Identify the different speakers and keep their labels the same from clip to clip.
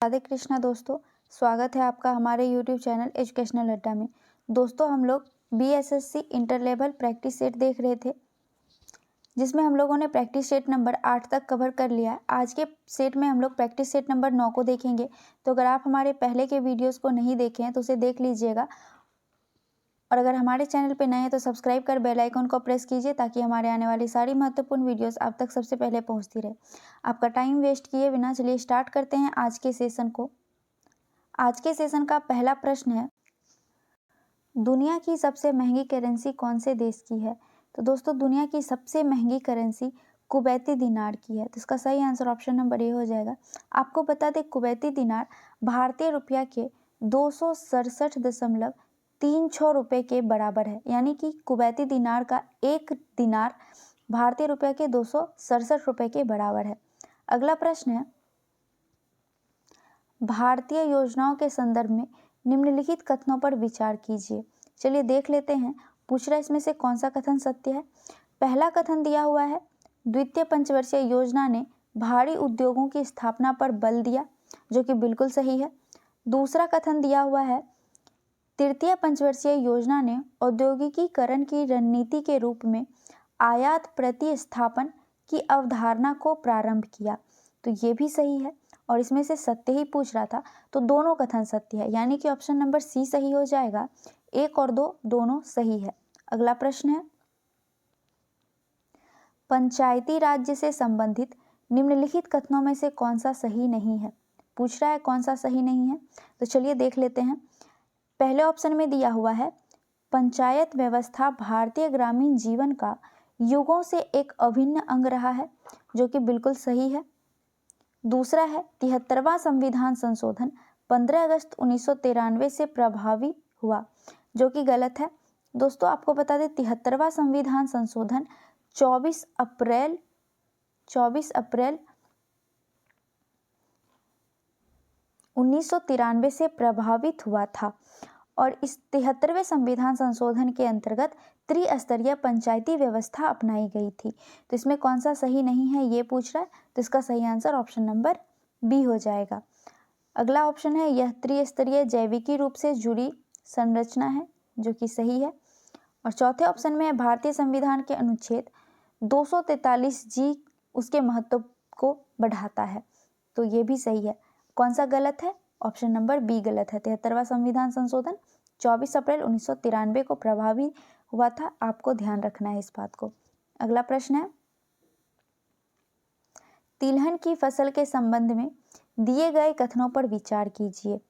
Speaker 1: राधे कृष्णा दोस्तों, स्वागत है आपका हमारे YouTube चैनल एजुकेशनल अड्डा में। दोस्तों, हम लोग BSSC inter level practice set देख रहे थे, जिसमें हम लोगों ने प्रैक्टिस सेट नंबर 8 तक कवर कर लिया है। आज के सेट में हम लोग प्रैक्टिस सेट नंबर 9 को देखेंगे। तो अगर आप हमारे पहले के वीडियोस को नहीं देखे हैं तो उसे देख लीजिएगा, और अगर हमारे चैनल पर नए हैं तो सब्सक्राइब कर बेल आइकन को प्रेस कीजिए ताकि हमारे आने वाली सारी महत्वपूर्ण वीडियोस आप तक सबसे पहले पहुंचती रहे। आपका टाइम वेस्ट किए बिना चलिए स्टार्ट करते हैं आज के सेशन को। आज के सेशन का पहला प्रश्न है, दुनिया की सबसे महंगी करेंसी कौन से देश की है? तो दोस्तों, दुनिया की सबसे महंगी करेंसी कुवैती दिनार की है। तो इसका सही आंसर ऑप्शन नंबर ए हो जाएगा। आपको बता दें, कुवैती दिनार भारतीय रुपया के 267.36 रुपये के बराबर है। यानी कि कुवैती दिनार का एक दिनार भारतीय रुपया के 267 रुपये के बराबर है। अगला प्रश्न है, भारतीय योजनाओं के संदर्भ में निम्नलिखित कथनों पर विचार कीजिए। चलिए देख लेते हैं, पूछ रहा है इसमें से कौन सा कथन सत्य है। पहला कथन दिया हुआ है, द्वितीय पंचवर्षीय योजना ने भारी उद्योगों की स्थापना पर बल दिया, जो कि बिल्कुल सही है। दूसरा कथन दिया हुआ है, तृतीय पंचवर्षीय योजना ने औद्योगिकीकरण की रणनीति के रूप में आयात प्रतिस्थापन की अवधारणा को प्रारंभ किया। तो ये भी सही है, और इसमें से सत्य ही पूछ रहा था, तो दोनों कथन सत्य है, यानी कि ऑप्शन नंबर सी सही हो जाएगा। 1 और 2 दोनों सही है। अगला प्रश्न है, पंचायती राज्य से संबंधित निम्नलिखित कथनों में से कौन सा सही नहीं है? पूछ रहा है कौन सा सही नहीं है, तो चलिए देख लेते हैं। पहले ऑप्शन में दिया हुआ है, पंचायत व्यवस्था भारतीय ग्रामीण जीवन का युगों से एक अभिन्न अंग रहा है, जो कि बिल्कुल सही है। दूसरा है, 73वां संविधान संशोधन 15 अगस्त 1993 से प्रभावी हुआ, जो कि गलत है। दोस्तों, आपको बता दें, 73वां संविधान संशोधन 24 अप्रैल 1993 से प्रभावित हुआ था, और इस 73वें संविधान संशोधन के अंतर्गत त्रिस्तरीय पंचायती व्यवस्था अपनाई गई थी। तो इसमें कौन सा सही नहीं है ये पूछ रहा है, तो इसका सही आंसर ऑप्शन नंबर बी हो जाएगा। अगला ऑप्शन है, यह त्रिस्तरीय जैविकी रूप से जुड़ी संरचना है, जो कि सही है। और चौथे ऑप्शन में है, भारतीय संविधान के अनुच्छेद 243 जी उसके महत्व को बढ़ाता है। तो ये भी सही है। कौन सा गलत है? ऑप्शन नंबर बी गलत है। 73वां संविधान संशोधन 24 अप्रैल 1993 को प्रभावी हुआ था, आपको ध्यान रखना है इस बात को। अगला प्रश्न है, तिलहन की फसल के संबंध में दिए गए कथनों पर विचार कीजिए।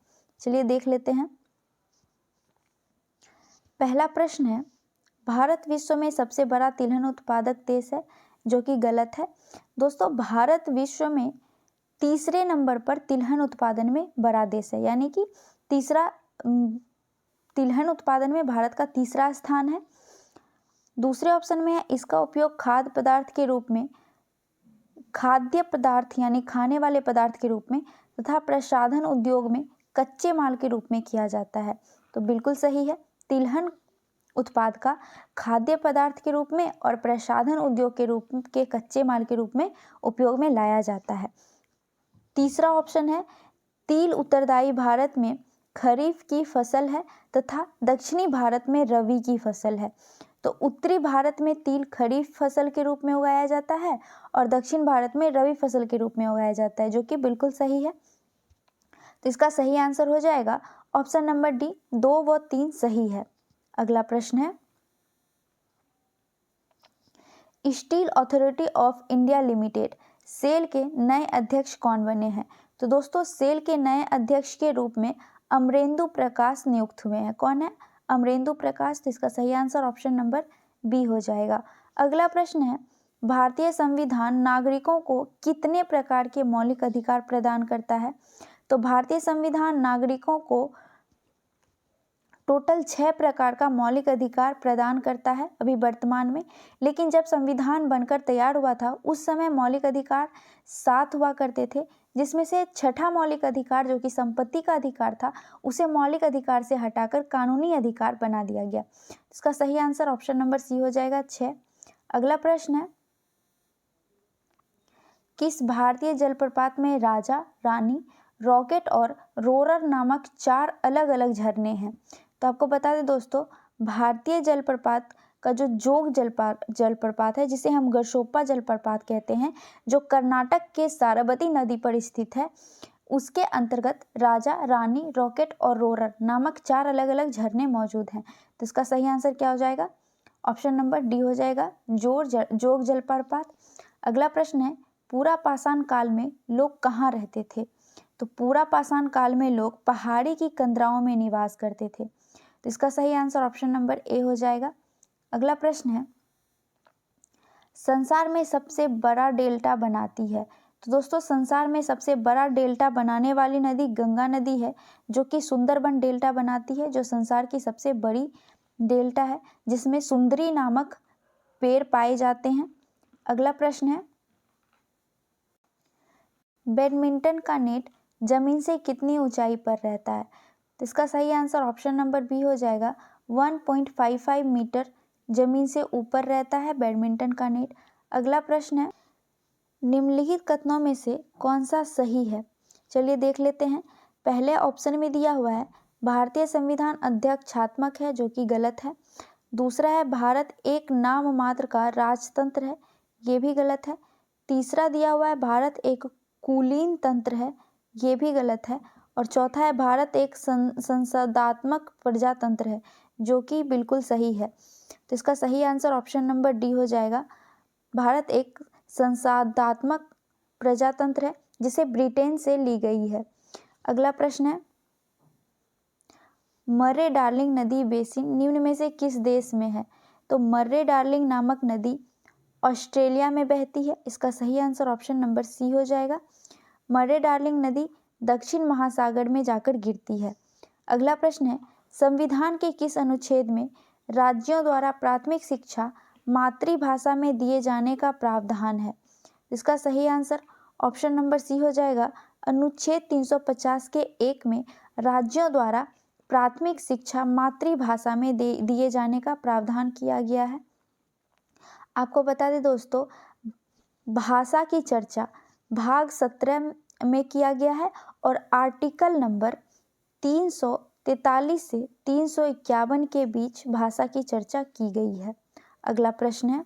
Speaker 1: चलिए देख लेते हैं। पहला प्रश्न है, भारत विश्व में सबसे बड़ा तिलहन उत्पादक देश है, जो कि गलत है। दोस्तों, भारत विश्व में तीसरे नंबर पर तिलहन उत्पादन में बड़ा देश है, यानी कि तिलहन उत्पादन में भारत का तीसरा स्थान है। दूसरे ऑप्शन में है, इसका उपयोग खाद्य पदार्थ के रूप में, खाद्य पदार्थ यानी खाने वाले पदार्थ के रूप में, तथा प्रसाधन उद्योग में कच्चे माल के रूप में किया जाता है। तो बिल्कुल सही है, तिलहन उत्पाद का खाद्य पदार्थ के रूप में और प्रसाधन उद्योग के रूप के कच्चे माल के रूप में उपयोग में लाया जाता है। तीसरा ऑप्शन है, तिल उत्तरदायी भारत में खरीफ की फसल है तथा दक्षिणी भारत में रबी की फसल है। तो उत्तरी भारत में तिल खरीफ फसल के रूप में उगाया जाता है और दक्षिण भारत में रबी फसल के रूप में उगाया जाता है, जो कि बिल्कुल सही है। तो इसका सही आंसर हो जाएगा ऑप्शन नंबर डी, 2 व 3 सही है। अगला प्रश्न है, Steel Authority of India Limited SAIL के नए अध्यक्ष कौन बने हैं? तो दोस्तों, सेल के नए अध्यक्ष के रूप में अमरेंदु प्रकाश नियुक्त हुए हैं। कौन है? अमरेंदु प्रकाश। तो इसका सही आंसर ऑप्शन नंबर बी हो जाएगा। अगला प्रश्न है, भारतीय संविधान नागरिकों को कितने प्रकार के मौलिक अधिकार प्रदान करता है? तो भारतीय संविधान नागरिकों को टोटल 6 प्रकार का मौलिक अधिकार प्रदान करता है अभी वर्तमान में, लेकिन जब संविधान बनकर तैयार हुआ था उस समय मौलिक अधिकार 7 हुआ करते थे, जिसमें से छठा मौलिक अधिकार जो कि संपत्ति का अधिकार था, उसे मौलिक अधिकार से हटाकर कानूनी अधिकार बना दिया गया। इसका सही आंसर ऑप्शन नंबर सी हो जाएगा, 6। अगला प्रश्न है, किस भारतीय जलप्रपात में राजा, रानी, रॉकेट और रोरर नामक 4 अलग अलग झरने हैं। तो आपको बता दें दोस्तों, भारतीय जलप्रपात का जो जोग जलप्रपात है, जिसे हम गरशोप्पा जलप्रपात कहते हैं, जो कर्नाटक के सारवती नदी पर स्थित है, उसके अंतर्गत राजा, रानी, रॉकेट और रोरर नामक 4 अलग अलग झरने मौजूद हैं। तो इसका सही आंसर क्या हो जाएगा? ऑप्शन नंबर डी हो जाएगा, जोग जलप्रपात। अगला प्रश्न है, पूरा पाषाण काल में लोग कहाँ रहते थे? तो पूरा पाषाण काल में लोग पहाड़ी की कंदराओं में निवास करते थे। तो इसका सही आंसर ऑप्शन नंबर ए हो जाएगा। अगला प्रश्न है, संसार में सबसे बड़ा डेल्टा बनाती है? तो दोस्तों, संसार में सबसे बड़ा डेल्टा बनाने वाली नदी गंगा नदी है, जो कि सुंदरबन डेल्टा बनाती है, जो संसार की सबसे बड़ी डेल्टा है, जिसमें सुंदरी नामक पेड़ पाए जाते हैं। अगला प्रश्न है, बैडमिंटन का नेट जमीन से कितनी ऊंचाई पर रहता है? तो इसका सही आंसर ऑप्शन नंबर बी हो जाएगा, 1.55 मीटर जमीन से ऊपर रहता है बैडमिंटन का नेट। अगला प्रश्न है, निम्नलिखित कथनों में से कौन सा सही है? चलिए देख लेते हैं। पहले ऑप्शन में दिया हुआ है, भारतीय संविधान अध्यक्षात्मक है, जो कि गलत है। दूसरा है, भारत एक नाम मात्र का राजतंत्र है, ये भी गलत है। तीसरा दिया हुआ है, भारत एक कुलीन तंत्र है, ये भी गलत है। और चौथा है, भारत एक संसदात्मक प्रजातंत्र है, जो कि बिल्कुल सही है। तो इसका सही आंसर ऑप्शन नंबर डी हो जाएगा, भारत एक संसदात्मक प्रजातंत्र है, जिसे ब्रिटेन से ली गई है। अगला प्रश्न है, मर्रे डार्लिंग नदी बेसिन निम्न में से किस देश में है? तो मर्रे डार्लिंग नामक नदी ऑस्ट्रेलिया में बहती है, इसका सही आंसर ऑप्शन नंबर सी हो जाएगा। मर्रे डार्लिंग नदी दक्षिण महासागर में जाकर गिरती है। अगला प्रश्न है, संविधान के किस अनुच्छेद में राज्यों द्वारा प्राथमिक शिक्षा मातृभाषा में दिए जाने का प्रावधान है? इसका सही आंसर ऑप्शन नंबर सी हो जाएगा, अनुच्छेद 350 के 1 में राज्यों द्वारा प्राथमिक शिक्षा मातृभाषा में दिए जाने का प्रावधान किया गया है। आपको बता दें दोस्तों, भाषा की चर्चा भाग 17 में किया गया है और आर्टिकल नंबर 343 से 351 के बीच भाषा की चर्चा की गई है। अगला प्रश्न है,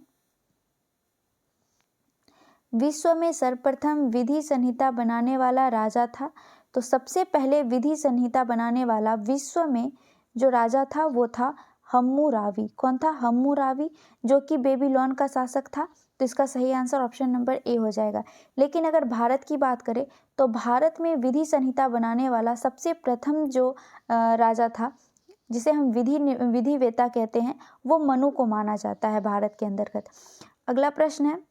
Speaker 1: विश्व में सर्वप्रथम विधि संहिता बनाने वाला राजा था? तो सबसे पहले विधि संहिता बनाने वाला विश्व में जो राजा था, वो था हम्मुराबी। कौन था? हम्मुराबी, जो कि बेबीलोन का शासक था। तो इसका सही आंसर ऑप्शन नंबर ए हो जाएगा। लेकिन अगर भारत की बात करें, तो भारत में विधि संहिता बनाने वाला सबसे प्रथम जो राजा था, जिसे हम विधिवेता कहते हैं, वो मनु को माना जाता है भारत के अंतर्गत। अगला प्रश्न है,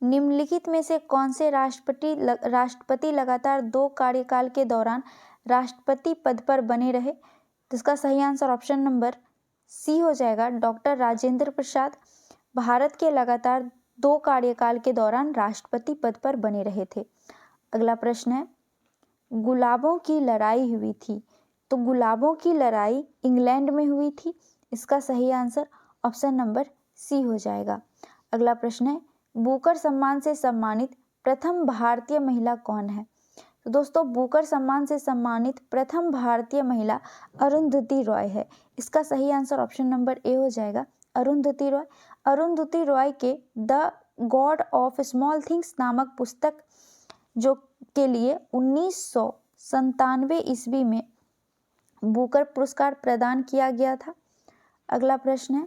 Speaker 1: निम्नलिखित में से कौन से राष्ट्रपति लगातार 2 कार्यकाल के दौरान राष्ट्रपति पद पर बने रहे? तो इसका सही आंसर ऑप्शन नंबर सी हो जाएगा, डॉक्टर राजेंद्र प्रसाद भारत के लगातार 2 कार्यकाल के दौरान राष्ट्रपति पद पर बने रहे थे। अगला प्रश्न है, गुलाबों की लड़ाई हुई थी? तो गुलाबों की लड़ाई इंग्लैंड में हुई थी, इसका सही आंसर ऑप्शन नंबर सी हो जाएगा। अगला प्रश्न है, बुकर सम्मान से सम्मानित प्रथम भारतीय महिला कौन है? तो दोस्तों, बुकर सम्मान से सम्मानित प्रथम भारतीय महिला अरुंधति रॉय है, इसका सही आंसर ऑप्शन नंबर ए हो जाएगा, अरुंधति रॉय। अरुंधति रॉय के the God of small things नामक पुस्तक जो के लिए 1997 ईस्वी में बुकर पुरस्कार प्रदान किया गया था। अगला प्रश्न है,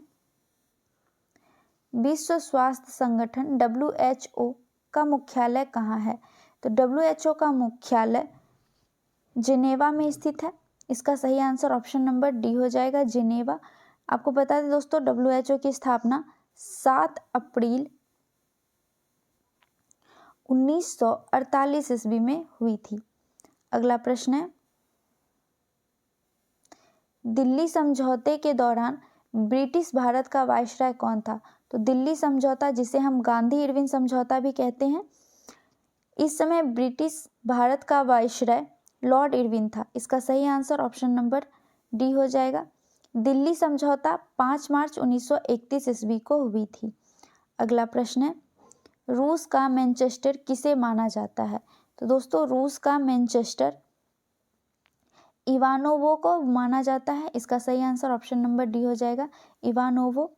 Speaker 1: विश्व स्वास्थ्य संगठन WHO का मुख्यालय कहाँ है? तो WHO का मुख्यालय जिनेवा में स्थित है, इसका सही आंसर ऑप्शन नंबर डी हो जाएगा, जिनेवा। आपको बता दें दोस्तों, WHO की स्थापना 7 अप्रैल 1948 ईस्वी में हुई थी। अगला प्रश्न है, दिल्ली समझौते के दौरान ब्रिटिश भारत का वायसराय कौन था? तो दिल्ली समझौता, जिसे हम गांधी इरविन समझौता भी कहते हैं, इस समय ब्रिटिश भारत का वायसराय लॉर्ड इरविन था, इसका सही आंसर ऑप्शन नंबर डी हो जाएगा। दिल्ली समझौता 5 मार्च 1931 ईस्वी को हुई थी। अगला प्रश्न है, रूस का मैनचेस्टर किसे माना जाता है? तो दोस्तों रूस का मैनचेस्टर इवानोवो को माना जाता है। इसका सही आंसर ऑप्शन नंबर डी हो जाएगा, इवानोवो।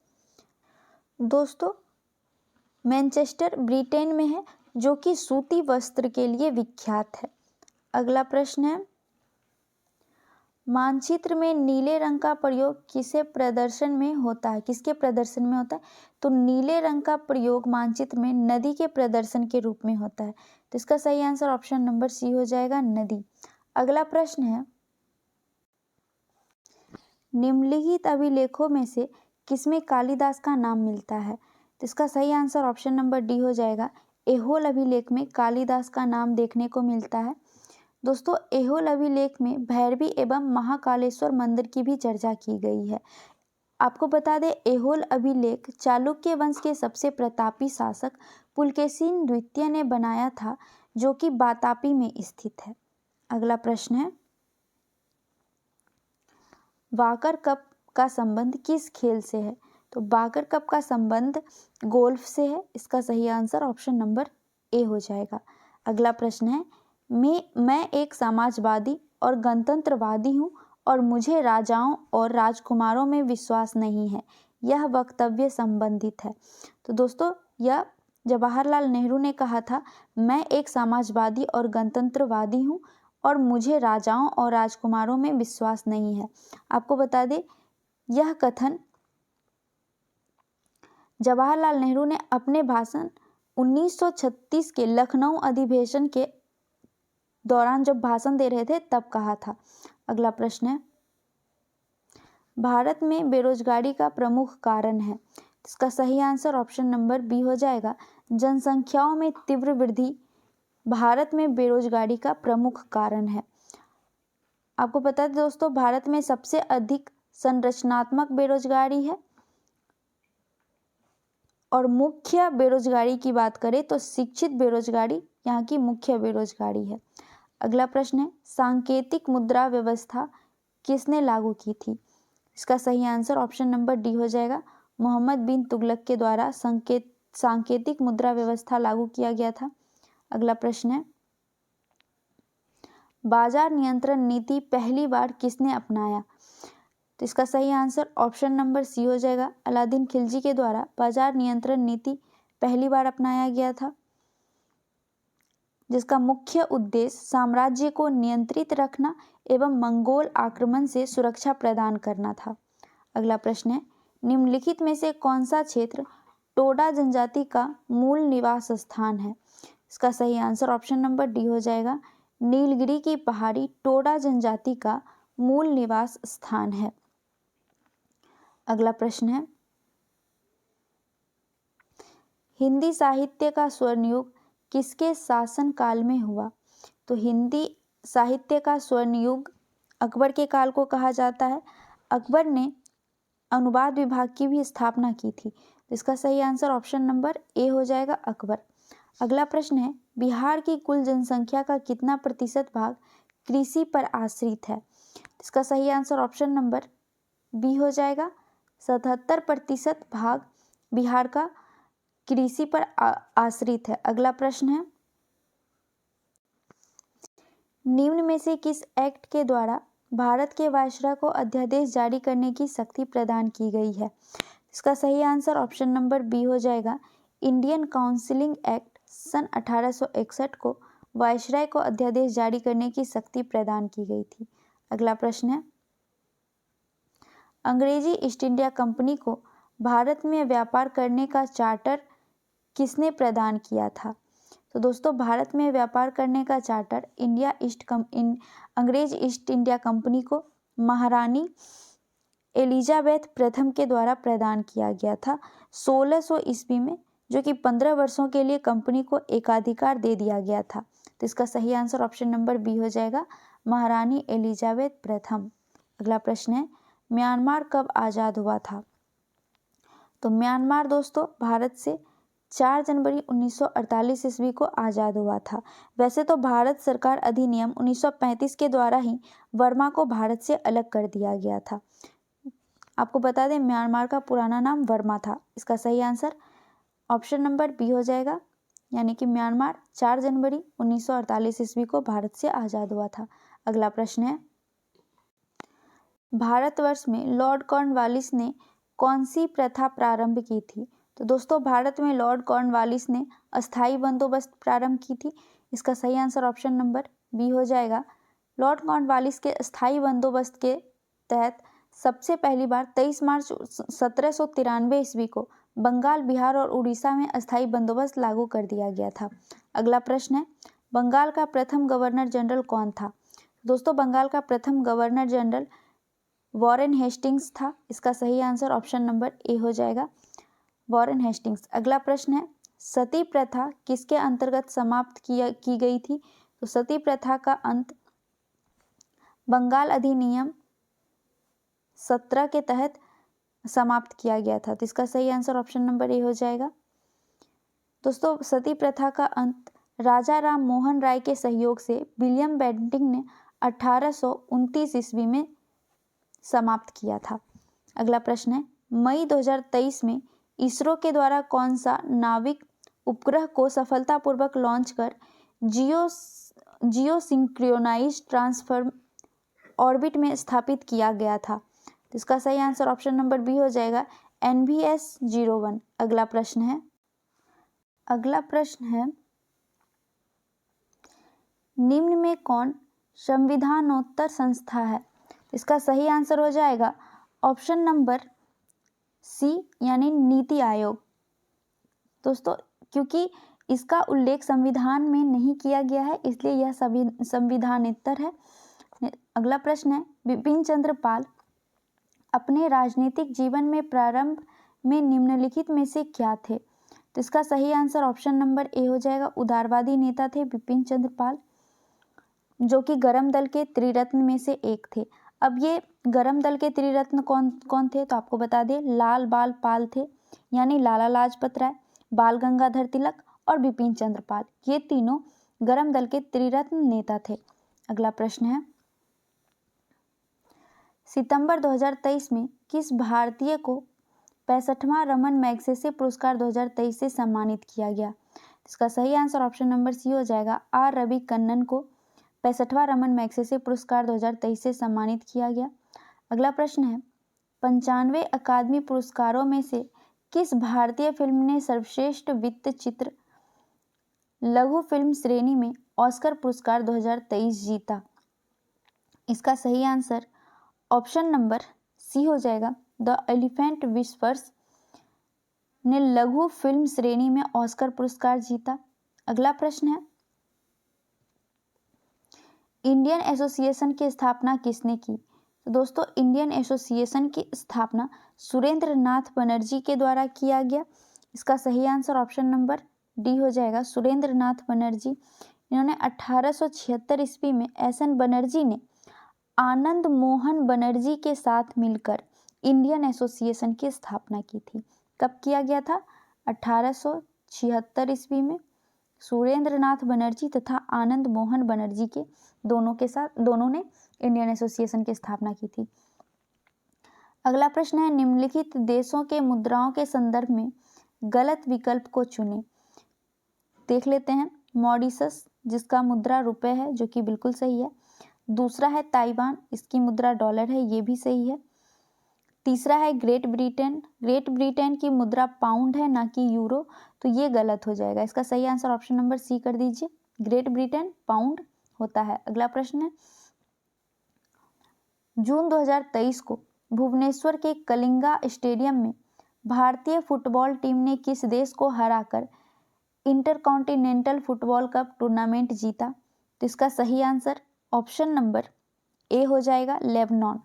Speaker 1: दोस्तों मैनचेस्टर ब्रिटेन में है, जो कि सूती वस्त्र के लिए विख्यात है। अगला प्रश्न है, मानचित्र में नीले रंग का प्रयोग किसके प्रदर्शन में होता है? तो नीले रंग का प्रयोग मानचित्र में नदी के प्रदर्शन के रूप में होता है। तो इसका सही आंसर ऑप्शन नंबर सी हो जाएगा, नदी। अगला प्रश्न है, निम्नलिखित अभिलेखों में से किसमें कालिदास का नाम मिलता है? तो इसका सही आंसर ऑप्शन नंबर डी हो जाएगा, ऐहोल अभिलेख में कालिदास का नाम देखने को मिलता है। दोस्तों ऐहोल अभिलेख में भैरवी एवं महाकालेश्वर मंदिर की भी चर्चा की गई है। आपको बता दें, ऐहोल अभिलेख चालुक्य वंश के सबसे प्रतापी शासक पुलकेशिन द्वितीय ने बनाया था, जो कि वातापी में स्थित है। अगला प्रश्न है, वाकर कप का संबंध किस खेल से है? तो वाकर कप का संबंध गोल्फ से है। इसका सही आंसर ऑप्शन नंबर ए हो जाएगा। अगला प्रश्न है, मैं एक समाजवादी और गणतंत्रवादी हूँ और मुझे राजाओं और राजकुमारों में विश्वास नहीं है, यह वक्तव्य संबंधित है। तो दोस्तों यह जवाहरलाल नेहरू ने कहा था, मैं एक समाजवादी और गणतंत्रवादी हूँ और मुझे राजाओं और राजकुमारों में विश्वास नहीं है। आपको बता दें, यह कथन जवाहरलाल नेहरू ने अपने भाषण 1936 के लखनऊ अधिवेशन के दौरान जब भाषण दे रहे थे तब कहा था। अगला प्रश्न है, भारत में बेरोजगारी का प्रमुख कारण है? इसका सही आंसर ऑप्शन नंबर बी हो जाएगा, जनसंख्याओं में तीव्र वृद्धि भारत में बेरोजगारी का प्रमुख कारण है। आपको पता है दोस्तों, भारत में सबसे अधिक संरचनात्मक बेरोजगारी है और मुख्य बेरोजगारी की बात करें तो शिक्षित बेरोजगारी यहाँ की मुख्य बेरोजगारी है। अगला प्रश्न है, सांकेतिक मुद्रा व्यवस्था किसने लागू की थी? इसका सही आंसर ऑप्शन नंबर डी हो जाएगा, मोहम्मद बिन तुगलक के द्वारा सांकेतिक मुद्रा व्यवस्था लागू किया गया था। अगला प्रश्न है, बाजार नियंत्रण नीति पहली बार किसने अपनाया? तो इसका सही आंसर ऑप्शन नंबर सी हो जाएगा, अलादीन खिलजी के द्वारा बाजार नियंत्रण नीति पहली बार अपनाया गया था, जिसका मुख्य उद्देश्य साम्राज्य को नियंत्रित रखना एवं मंगोल आक्रमण से सुरक्षा प्रदान करना था। अगला प्रश्न है, निम्नलिखित में से कौन सा क्षेत्र टोडा जनजाति का मूल निवास स्थान है? इसका सही आंसर ऑप्शन नंबर डी हो जाएगा, नीलगिरी की पहाड़ी टोडा जनजाति का मूल निवास स्थान है। अगला प्रश्न है, हिंदी साहित्य का स्वर्ण युग किसके शासन काल में हुआ? तो हिंदी साहित्य का स्वर्ण युग अकबर के काल को कहा जाता है। अकबर ने अनुवाद विभाग की भी स्थापना की थी। इसका सही आंसर ऑप्शन नंबर ए हो जाएगा, अकबर। अगला प्रश्न है, बिहार की कुल जनसंख्या का कितना प्रतिशत भाग कृषि पर आश्रित है? इसका सही आंसर ऑप्शन नंबर बी हो जाएगा, 77% भाग बिहार का कृषि पर आश्रित है। अगला प्रश्न है, निम्न में से किस एक्ट के द्वारा भारत के वायसराय को अध्यादेश जारी करने की शक्ति प्रदान की गई है? इसका सही आंसर ऑप्शन नंबर बी हो जाएगा, इंडियन काउंसिलिंग एक्ट सन 1861 को वायसराय को अध्यादेश जारी करने की शक्ति प्रदान की गई थी। अगला प्रश्न है, अंग्रेजी ईस्ट इंडिया कंपनी को भारत में व्यापार करने का चार्टर किसने प्रदान किया था? तो दोस्तों भारत में व्यापार करने का चार्टर अंग्रेज ईस्ट इंडिया कंपनी को महारानी एलिजाबेथ प्रथम के द्वारा प्रदान किया गया था 1600 ईस्वी में, जो कि 15 वर्षों के लिए कंपनी को एकाधिकार दे दिया गया था। तो इसका सही आंसर ऑप्शन नंबर बी हो जाएगा, महारानी एलिजाबेथ प्रथम। अगला प्रश्न है, म्यांमार कब आज़ाद हुआ था? तो म्यांमार दोस्तों भारत से 4 जनवरी 1948 ईस्वी को आज़ाद हुआ था। वैसे तो भारत सरकार अधिनियम 1935 के द्वारा ही वर्मा को भारत से अलग कर दिया गया था। आपको बता दें, म्यांमार का पुराना नाम वर्मा था। इसका सही आंसर ऑप्शन नंबर बी हो जाएगा, यानी कि म्यांमार 4 जनवरी 1948 ईस्वी को भारत से आज़ाद हुआ था। अगला प्रश्न है, भारतवर्ष में लॉर्ड कॉर्नवालिस ने कौन सी प्रथा प्रारंभ की थी? तो दोस्तों भारत में लॉर्ड कॉर्नवालिस ने अस्थायी बंदोबस्त प्रारंभ की थी। इसका सही आंसर ऑप्शन नंबर बी हो जाएगा। लॉर्ड कॉर्नवालिस के अस्थायी बंदोबस्त के तहत सबसे पहली बार 23 मार्च 1793 ईस्वी को बंगाल, बिहार और उड़ीसा में अस्थायी बंदोबस्त लागू कर दिया गया था। अगला प्रश्न है, बंगाल का प्रथम गवर्नर जनरल कौन था? दोस्तों बंगाल का प्रथम गवर्नर जनरल वॉरेन हेस्टिंग्स था। इसका सही आंसर ऑप्शन नंबर ए हो जाएगा, वॉरेन हेस्टिंग्स। अगला प्रश्न है, सती प्रथा किसके अंतर्गत समाप्त की गई थी? तो सती प्रथा का अंत बंगाल अधिनियम 17 के तहत समाप्त किया गया था। तो इसका सही आंसर ऑप्शन नंबर ए हो जाएगा। दोस्तों सती प्रथा का अंत राजा राम मोहन राय के सहयोग से विलियम बेंटिंक ने 1829 ईस्वी में समाप्त किया था। अगला प्रश्न है, मई 2023 में इसरो के द्वारा कौन सा नाविक उपग्रह को सफलतापूर्वक लॉन्च कर जियो सिंक्रोनाइज्ड ट्रांसफर ऑर्बिट में स्थापित किया गया था? तो इसका सही आंसर ऑप्शन नंबर बी हो जाएगा, NVS-01। अगला प्रश्न है, निम्न में कौन संविधानोत्तर संस्था है? इसका सही आंसर हो जाएगा ऑप्शन नंबर सी यानी नीति आयोग। दोस्तों क्योंकि इसका उल्लेख संविधान में नहीं किया गया है इसलिए यह संविधानेतर है। अगला प्रश्न है, बिपिन चंद्र पाल अपने राजनीतिक जीवन में प्रारंभ में निम्नलिखित में से क्या थे? तो इसका सही आंसर ऑप्शन नंबर ए हो जाएगा, उदारवादी नेता थे बिपिन चंद्र पाल, जो कि गरम दल के त्रिरत्न में से एक थे। अब ये गरम दल के त्रिरत्न कौन कौन थे? तो आपको बता दें, लाल बाल पाल थे, यानी लाला लाजपत राय, बाल गंगाधर तिलक और बिपिन चंद्र पाल। ये तीनों गरम दल के त्रिरत्न नेता थे। अगला प्रश्न है, सितंबर 2023 में किस भारतीय को 65वां रमन मैगसेसे पुरस्कार 2023 से सम्मानित किया गया? इसका सही आंसर ऑप्शन नंबर सी हो जाएगा, आर रवि कन्नन को 65वां रमन मैगसेसे पुरस्कार 2023 से सम्मानित किया गया। अगला प्रश्न है, 95 अकादमी पुरस्कारों में से किस भारतीय फिल्म ने सर्वश्रेष्ठ वित्त चित्र लघु फिल्म श्रेणी में ऑस्कर पुरस्कार 2023 जीता? इसका सही आंसर ऑप्शन नंबर सी हो जाएगा, द एलिफेंट विस्पर्स ने लघु फिल्म श्रेणी में ऑस्कर पुरस्कार जीता। अगला प्रश्न है, इंडियन एसोसिएशन की स्थापना किसने की? तो दोस्तों इंडियन एसोसिएशन की स्थापना सुरेंद्र नाथ बनर्जी के द्वारा किया गया। इसका सही आंसर ऑप्शन नंबर डी हो जाएगा, सुरेंद्र नाथ बनर्जी। इन्होंने 1876 ईस्वी में SN बनर्जी ने आनंद मोहन बनर्जी के साथ मिलकर इंडियन एसोसिएशन की स्थापना की थी। कब किया गया था? 1876 ईस्वी में सुरेंद्र नाथ बनर्जी तथा आनंद मोहन बनर्जी के दोनों ने इंडियन एसोसिएशन की स्थापना की थी। अगला प्रश्न है, निम्नलिखित देशों के मुद्राओं के संदर्भ में गलत विकल्प को चुनें। देख लेते हैं, मॉरिशस जिसका मुद्रा रुपए है जो कि बिल्कुल सही है। दूसरा है ताइवान, इसकी मुद्रा डॉलर है, ये भी सही है। तीसरा है ग्रेट ब्रिटेन की मुद्रा पाउंड है ना कि यूरो, तो ये गलत हो जाएगा। इसका सही आंसर ऑप्शन नंबर सी कर दीजिए, ग्रेट ब्रिटेन पाउंड होता है। अगला प्रश्न है, जून 2023 को भुवनेश्वर के कलिंगा स्टेडियम में भारतीय फुटबॉल टीम ने किस देश को हराकर इंटरकॉन्टिनेंटल फुटबॉल कप टूर्नामेंट जीता? तो इसका सही आंसर ऑप्शन नंबर ए हो जाएगा, लेबनान।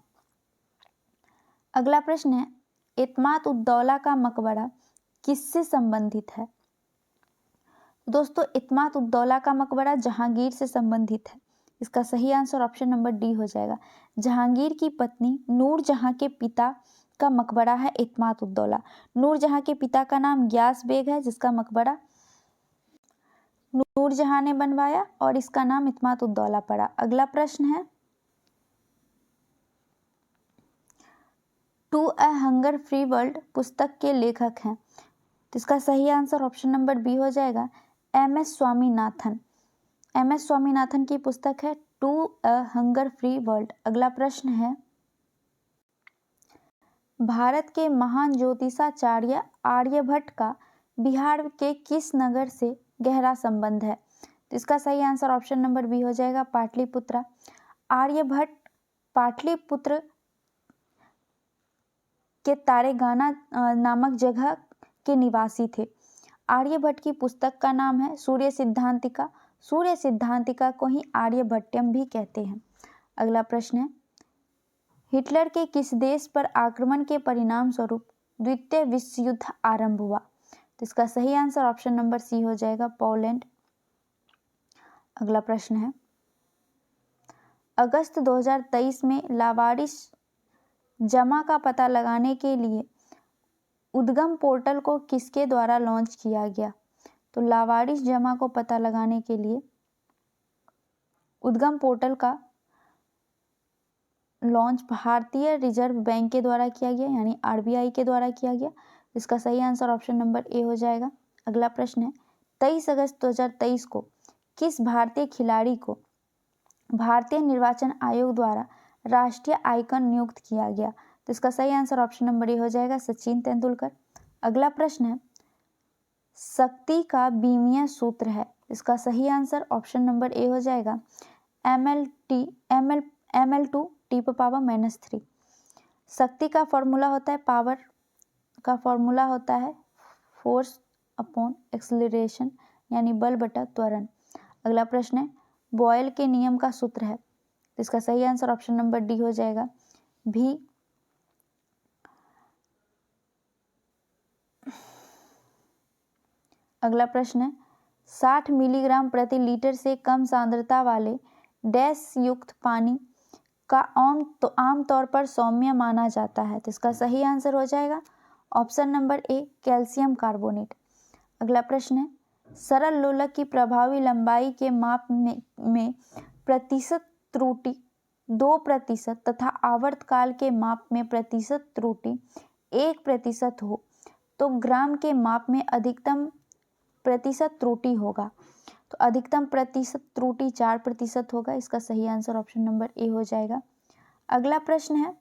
Speaker 1: अगला प्रश्न है, इत्माद उद्दौला का मकबरा किससे संबंधित है? दोस्तों इत्माद उद्दौला का मकबरा जहांगीर से संबंधित है। इसका सही आंसर ऑप्शन नंबर डी हो जाएगा। जहांगीर की पत्नी नूरजहां के पिता का मकबरा है इत्माद उद्दौला। नूरजहां के पिता का नाम गियास बेग है, जिसका मकबरा नूरजहां ने बनवाया और इसका नाम इत्माद उद्दौला पड़ा। अगला प्रश्न है, to a hunger free world पुस्तक के लेखक हैं। तो इसका सही आंसर ऑप्शन नंबर बी हो जाएगा, एम.एस. स्वामीनाथन। एम.एस. स्वामीनाथन की पुस्तक है to a hunger free world. अगला प्रश्न है, भारत के महान ज्योतिषाचार्य आर्यभट्ट का बिहार के किस नगर से गहरा संबंध है? तो इसका सही आंसर ऑप्शन नंबर बी हो जाएगा, पाटलिपुत्रा। आर्यभट्ट पाटलिपुत्र के तारेगाना नामक जगह के निवासी थे। आर्यभट्ट की पुस्तक का नाम है सूर्य सिद्धांतिका। सूर्य सिद्धांतिका को ही आर्यभट्टयम भी कहते हैं। अगला प्रश्न है, हिटलर के किस देश पर आक्रमण के परिणाम स्वरूप द्वितीय विश्व युद्ध आरंभ हुआ? तो इसका सही आंसर ऑप्शन नंबर सी हो जाएगा, पोलैंड। अगला प्रश्न है, अगस्त 2023 में लावारिस जमा का पता लगाने के लिए उद्गम पोर्टल को किसके द्वारा लॉन्च किया गया? तो लावारिस जमा को पता लगाने के लिए उद्गम पोर्टल का लॉन्च भारतीय रिजर्व बैंक के द्वारा किया गया, यानी आरबीआई के द्वारा किया गया। इसका सही आंसर ऑप्शन नंबर ए हो जाएगा। अगला प्रश्न है, 23 अगस्त 2023 को किस भारतीय खिलाड़ी को भारतीय निर्वाचन आयोग द्वारा राष्ट्रीय आइकन नियुक्त किया गया? तो इसका सही आंसर ऑप्शन नंबर ए हो जाएगा, सचिन तेंदुलकर। अगला प्रश्न है, शक्ति का बीमीय सूत्र है। इसका सही आंसर ऑप्शन नंबर ए हो जाएगा, ml2 T⁻³ शक्ति का फॉर्मूला होता है, पावर का फॉर्मूला होता है फोर्स अपॉन एक्सेलरेशन, यानी बल बटा त्वरण। अगला प्रश्न है, बॉयल के नियम का सूत्र है। इसका सही आंसर ऑप्शन नंबर डी हो जाएगा, भी। अगला प्रश्न है, 60 मिलीग्राम प्रति लीटर से कम सांद्रता वाले डैश युक्त पानी का आमतौर पर सौम्य माना जाता है। तो इसका सही आंसर हो जाएगा option number A, calcium carbonate. अगला प्रश्न है, सरल लोलक की प्रभावी लंबाई के माप में प्रतिशत त्रुटि 2% तथा आवर्तकाल के माप में प्रतिशत त्रुटि 1% हो तो ग्राम के माप में अधिकतम प्रतिशत त्रुटि होगा। तो अधिकतम प्रतिशत त्रुटि 4% होगा। इसका सही आंसर ऑप्शन नंबर ए हो जाएगा। अगला प्रश्न है,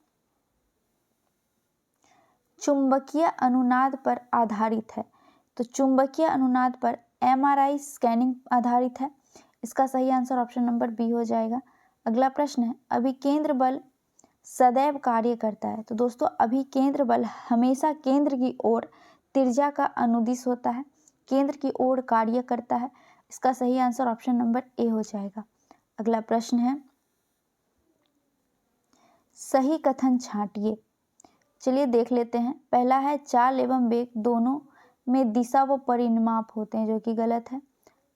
Speaker 1: चुंबकीय अनुनाद पर आधारित है। तो चुंबकीय अनुनाद पर एमआरआई स्कैनिंग आधारित है। इसका सही आंसर ऑप्शन नंबर बी हो जाएगा। अगला प्रश्न है, अभिकेंद्र बल सदैव कार्य करता है। तो दोस्तों, अभिकेंद्र बल हमेशा केंद्र की ओर त्रिज्या का अनुदिश होता है, केंद्र की ओर कार्य करता है। इसका सही आंसर ऑप्शन नंबर ए हो जाएगा। अगला प्रश्न है, सही कथन छांटिए। चलिए देख लेते हैं। पहला है, चाल एवं वेग दोनों में दिशा व परिमाप होते हैं, जो कि गलत है।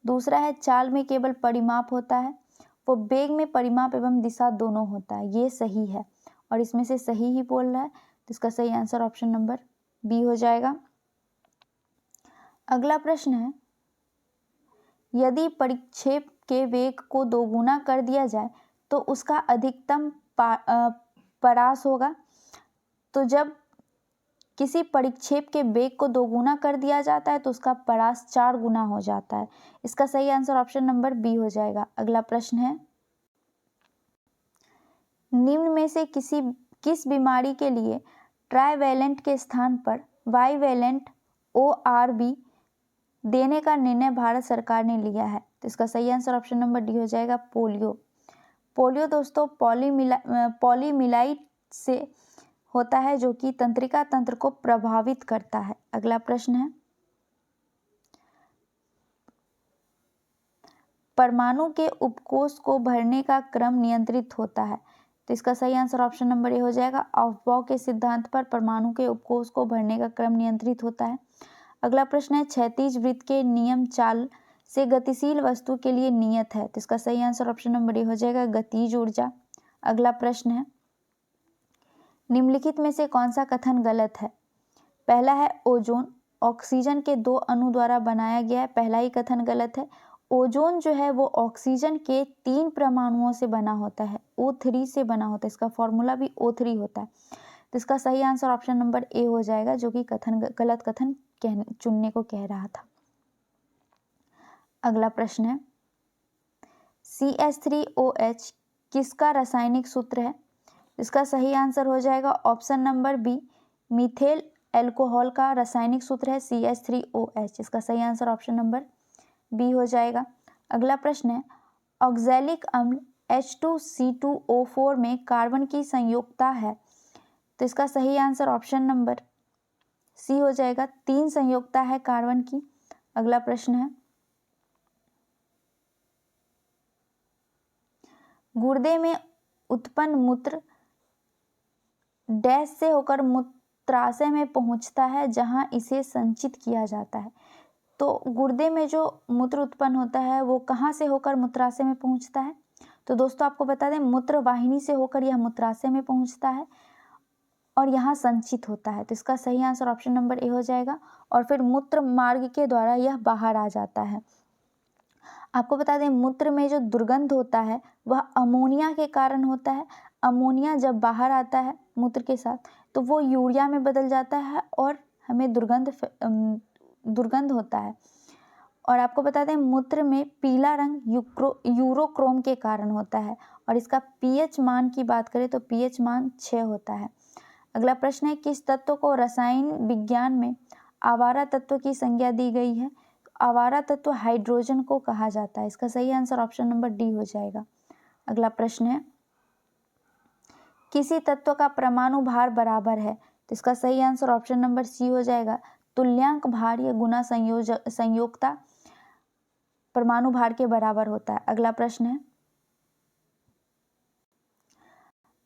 Speaker 1: दूसरा है, चाल में केवल परिमाप होता है, वो वेग में परिमाप एवं दिशा दोनों होता है, ये सही है। और इसमें से सही ही बोल रहा है, तो इसका सही आंसर ऑप्शन नंबर बी हो जाएगा। अगला प्रश्न है, यदि परिक्षेप के वेग को दोगुना कर दिया जाए तो उसका अधिकतम परास होगा। तो जब किसी परिक्षेप के वेग को दोगुना कर दिया जाता है तो उसका परास 4 गुना हो जाता है। इसका सही आंसर ऑप्शन नंबर बी हो जाएगा। अगला प्रश्न है, निम्न में से किस बीमारी के लिए ट्राइवैलेंट के स्थान पर बाइवैलेंट ORB देने का निर्णय भारत सरकार ने लिया है? तो इसका सही आंसर ऑप्शन नंबर डी हो जाएगा, पोलियो। पोलियो दोस्तों पॉलीमिलाइट से होता है, जो कि तंत्रिका तंत्र को प्रभावित करता है। अगला प्रश्न है, परमाणु के उपकोष को भरने का क्रम नियंत्रित होता है। तो इसका सही आंसर ऑप्शन नंबर ए हो जाएगा, अफबाउ के सिद्धांत पर परमाणु के उपकोष को भरने का क्रम नियंत्रित होता है। अगला प्रश्न है, क्षैतिज वृत्त के नियम चाल से गतिशील वस्तु के लिए नियत है। तो इसका सही आंसर ऑप्शन नंबर ए हो जाएगा, गतिज ऊर्जा। अगला प्रश्न है, निम्नलिखित में से कौन सा कथन गलत है? पहला है, ओजोन ऑक्सीजन के 2 अणु द्वारा बनाया गया है। पहला ही कथन गलत है। ओजोन जो है वो ऑक्सीजन के 3 परमाणुओं से बना होता है, O3 से बना होता है। इसका फॉर्मूला भी O3 होता है। तो इसका सही आंसर ऑप्शन नंबर ए हो जाएगा, जो कि गलत कथन चुनने को कह रहा था। अगला प्रश्न है CH3OH किसका रासायनिक सूत्र है? इसका सही आंसर हो जाएगा ऑप्शन नंबर बी, मीथेल एल्कोहल का रासायनिक सूत्र है CH3OH। इसका सही आंसर ऑप्शन नंबर बी हो जाएगा। अगला प्रश्न है ऑक्सैलिक अम्ल H2C2O4 में कार्बन की संयोजकता है, तो इसका सही आंसर ऑप्शन नंबर सी हो जाएगा, 3 संयोजकता है कार्बन की। अगला प्रश्न है गुर्दे में उत्पन्न मूत्र डैश से होकर मूत्राशय में पहुंचता है जहां इसे संचित किया जाता है। तो गुर्दे में जो मूत्र उत्पन्न होता है वो कहां से होकर मूत्राशय में पहुंचता है? तो दोस्तों आपको बता दें मूत्र वाहिनी से होकर यह मूत्राशय में पहुंचता है और यहाँ संचित होता है। तो इसका सही आंसर ऑप्शन नंबर ए हो जाएगा और फिर मूत्र मार्ग के द्वारा यह बाहर आ जाता है। आपको बता दें मूत्र में जो दुर्गंध होता है वह अमोनिया के कारण होता है। अमोनिया जब बाहर आता है मूत्र के साथ तो वो यूरिया में बदल जाता है और हमें दुर्गंध होता है। और आपको बता दें मूत्र में पीला रंग यूरोक्रोम के कारण होता है और इसका पीएच मान की बात करें तो पीएच मान 6 होता है। अगला प्रश्न है किस तत्व को रसायन विज्ञान में आवारा तत्व की संज्ञा दी गई है? आवारा तत्व हाइड्रोजन को कहा जाता है। इसका सही आंसर ऑप्शन नंबर डी हो जाएगा। अगला प्रश्न है किसी तत्व का परमाणु भार बराबर है, तो इसका सही आंसर ऑप्शन नंबर सी हो जाएगा, तुल्यांक भार या गुना संयोजकता परमाणु भार के बराबर होता है। अगला प्रश्न है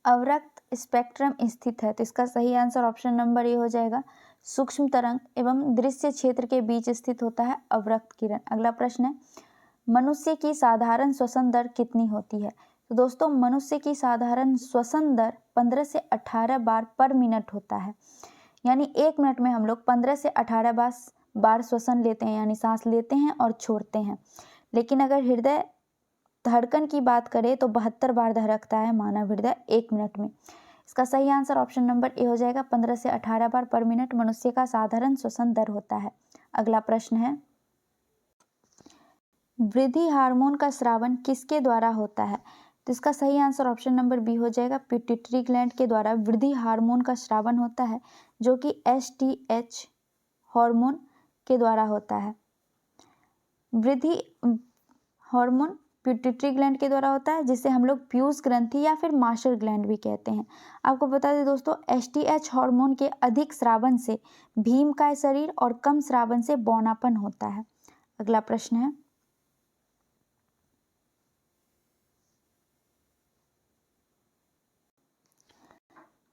Speaker 1: अवरक्त स्पेक्ट्रम स्थित है, तो इसका सही आंसर ऑप्शन नंबर ए हो जाएगा, सूक्ष्म तरंग एवं दृश्य क्षेत्र के बीच स्थित होता है अवरक्त किरण। अगला प्रश्न है मनुष्य की साधारण श्वसन दर कितनी होती है? तो दोस्तों मनुष्य की साधारण श्वसन दर 15 से 18 बार पर मिनट होता है, यानी 1 मिनट में हम लोग 15 से 18 बार श्वसन लेते हैं, यानी सांस लेते हैं और छोड़ते हैं। लेकिन अगर हृदय धड़कन की बात करें तो 72 बार धड़कता है मानव हृदय 1 मिनट में। इसका सही आंसर ऑप्शन नंबर ए हो जाएगा, 15 से 18 बार पर मिनट मनुष्य का साधारण श्वसन दर होता है। अगला प्रश्न है वृद्धि हार्मोन का स्रावन किसके द्वारा होता है? तो इसका सही आंसर ऑप्शन नंबर बी हो जाएगा, पिट्यूटरी ग्लैंड के द्वारा वृद्धि हार्मोन का स्रावन होता है जो कि एसटीएच हार्मोन के द्वारा होता है। वृद्धि हार्मोन पिट्यूटरी ग्लैंड के द्वारा होता है जिसे हम लोग पीयूष ग्रंथि या फिर मास्टर ग्लैंड भी कहते हैं। आपको बता दें दोस्तों एसटीएच हार्मोन के अधिक स्रावन से भीमकाय शरीर और कम स्रावन से बौनापन होता है। अगला प्रश्न है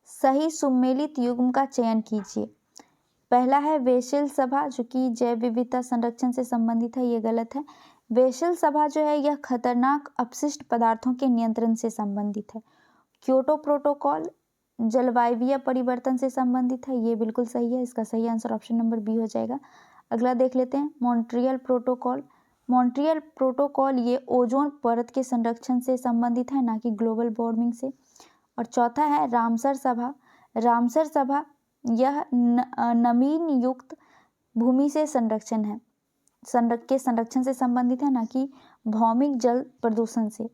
Speaker 1: सही सुमेलित युग्म का चयन कीजिए। पहला है वेशेल सभा जो कि जैव विविधता संरक्षण से संबंधित है, ये गलत है। वेशेल सभा जो है यह खतरनाक अपशिष्ट पदार्थों के नियंत्रण से संबंधित है। क्योटो प्रोटोकॉल जलवायु परिवर्तन से संबंधित है, ये बिल्कुल सही है। इसका सही आंसर ऑप्शन नंबर बी हो जाएगा। अगला देख लेते हैं मॉन्ट्रियल प्रोटोकॉल। मॉन्ट्रियल प्रोटोकॉल ये ओजोन परत के संरक्षण से संबंधित है, ना कि ग्लोबल वार्मिंग से। और चौथा है रामसर सभा। रामसर सभा यह नमीन युक्त भूमि से संरक्षण है, संरक्षण से संबंधित है, ना कि भौमिक जल प्रदूषण से।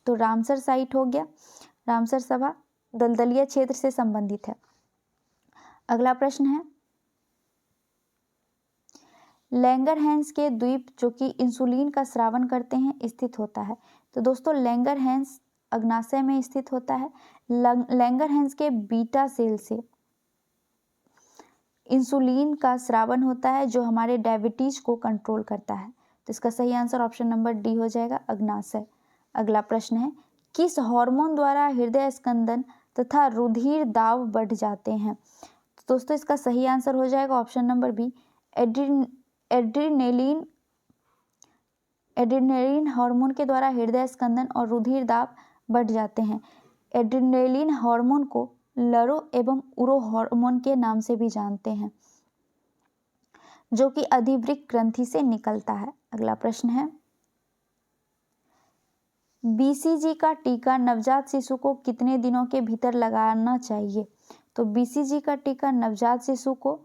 Speaker 1: तो रामसर साइट हो गया, रामसर सभा दलदलीय क्षेत्र से संबंधित है। अगला प्रश्न है लैंगरहैंस के द्वीप जो कि इंसुलिन का स्रावन करते हैं स्थित होता है। तो दोस्तों लैंगरहैंस अग्नाशय में स्थित होता है। लैंगरहैंस के बीटा सेल से इंसुलिन का स्रावन होता है जो हमारे डायबिटीज को कंट्रोल करता है। तो इसका सही आंसर ऑप्शन नंबर डी हो जाएगा, अग्नाशय। अगला प्रश्न है किस हार्मोन द्वारा हृदय स्पंदन तथा रुधिर दाब बढ़ जाते हैं? तो दोस्तों इसका सही आंसर हो जाएगा option number B, adrenaline hormone के द्वारा हृदय स्पंदन और रुधिर दाब बढ़ जाते हैं। एड्रेनलिन हार्मोन को लरो एवं उरो हार्मोन के नाम से भी जानते हैं जो कि अधिवृक्क ग्रंथि से निकलता है। अगला प्रश्न है बीसीजी का टीका नवजात शिशु को कितने दिनों के भीतर लगाना चाहिए? तो बीसीजी का टीका नवजात शिशु को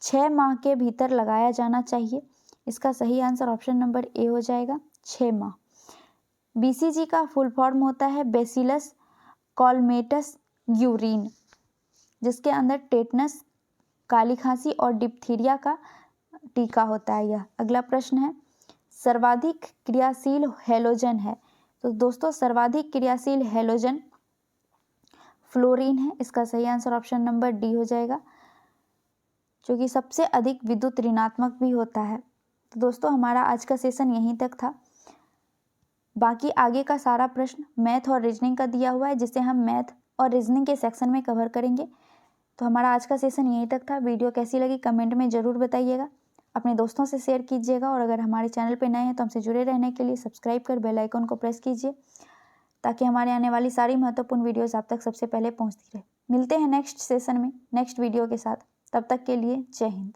Speaker 1: 6 माह के भीतर लगाया जाना चाहिए। इसका सही आंसर ऑप्शन नंबर ए हो जाएगा, 6 माह। BCG का फुल फॉर्म होता है बेसिलस कॉलमेटस ग्यूरीन, जिसके अंदर टेटनस, काली खांसी और डिप्थीरिया का टीका होता है यह। अगला प्रश्न है, सर्वाधिक क्रियाशील हैलोजन है। तो दोस्तों सर्वाधिक क्रियाशील हैलोजन फ्लोरीन है। इसका सही आंसर ऑप्शन नंबर डी हो जाएगा, जो कि सबसे अधिक विद्युत ऋणात्मक भी होता है। तो दोस्तों हमारा आज का सेशन यहीं तक था। बाकी आगे का सारा प्रश्न मैथ और रीजनिंग का दिया हुआ है, जिसे हम मैथ और रीजनिंग के सेक्शन में कवर करेंगे। तो हमारा आज का सेशन यहीं तक था। वीडियो कैसी लगी कमेंट में ज़रूर बताइएगा, अपने दोस्तों से शेयर कीजिएगा, और अगर हमारे चैनल पर नए हैं तो हमसे जुड़े रहने के लिए सब्सक्राइब कर बेल आइकन को प्रेस कीजिए, ताकि हमारे आने वाली सारी महत्वपूर्ण वीडियोस आप तक सबसे पहले पहुंचती रहे। मिलते हैं नेक्स्ट सेशन में नेक्स्ट वीडियो के साथ। तब तक के लिए जय हिंद।